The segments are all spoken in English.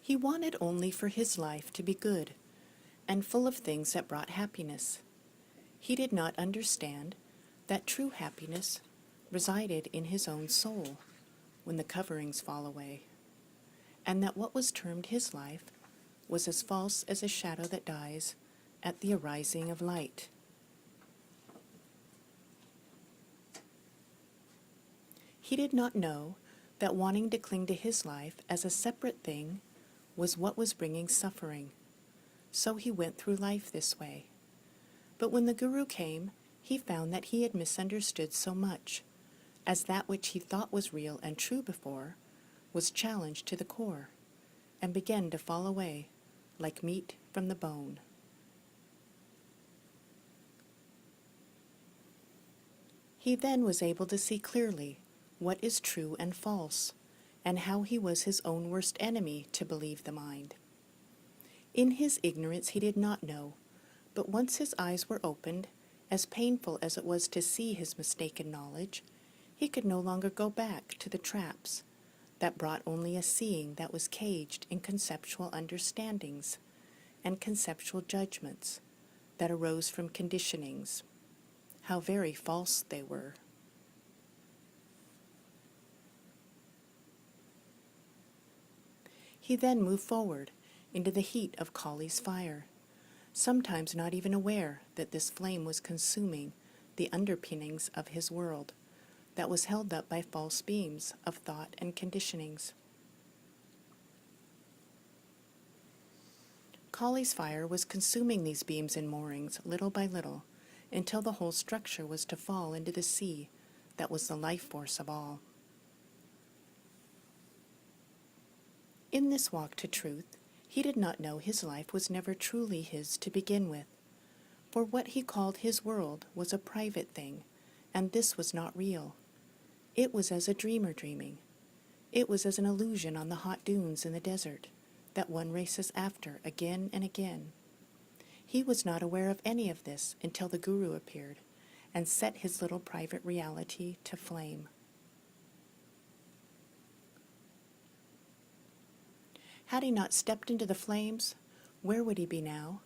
He wanted only for his life to be good and full of things that brought happiness. He did not understand that true happiness resided in his own soul when the coverings fall away, and that what was termed his life was as false as a shadow that dies at the arising of light. He did not know that wanting to cling to his life as a separate thing was what was bringing suffering, so he went through life this way. But when the Guru came, he found that he had misunderstood so much, as that which he thought was real and true before was challenged to the core, and began to fall away like meat from the bone. He then was able to see clearly what is true and false, and how he was his own worst enemy to believe the mind. In his ignorance he did not know, but once his eyes were opened, as painful as it was to see his mistaken knowledge, he could no longer go back to the traps that brought only a seeing that was caged in conceptual understandings and conceptual judgments that arose from conditionings. How very false they were. He then moved forward into the heat of Kali's fire, sometimes not even aware that this flame was consuming the underpinnings of his world that was held up by false beams of thought and conditionings. Kali's fire was consuming these beams and moorings little by little, until the whole structure was to fall into the sea that was the life force of all. In this walk to truth, he did not know his life was never truly his to begin with, for what he called his world was a private thing, and this was not real. It was as a dreamer dreaming. It was as an illusion on the hot dunes in the desert that one races after again and again. He was not aware of any of this until the Guru appeared and set his little private reality to flame. Had he not stepped into the flames, where would he be now?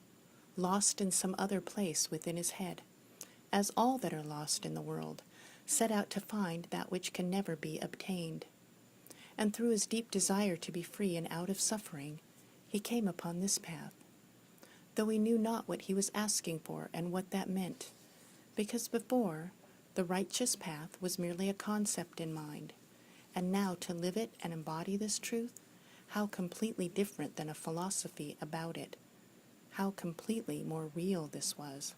Lost in some other place within his head, as all that are lost in the world set out to find that which can never be obtained. And through his deep desire to be free and out of suffering, he came upon this path, though he knew not what he was asking for and what that meant, because before, the righteous path was merely a concept in mind, and now to live it and embody this truth, how completely different than a philosophy about it, how completely more real this was.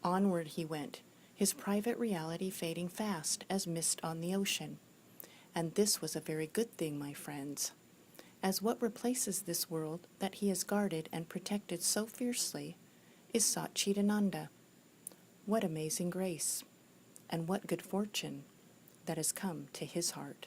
Onward he went, his private reality fading fast as mist on the ocean. And this was a very good thing, my friends, as what replaces this world that he has guarded and protected so fiercely is Satchidananda. What amazing grace, and what good fortune that has come to his heart.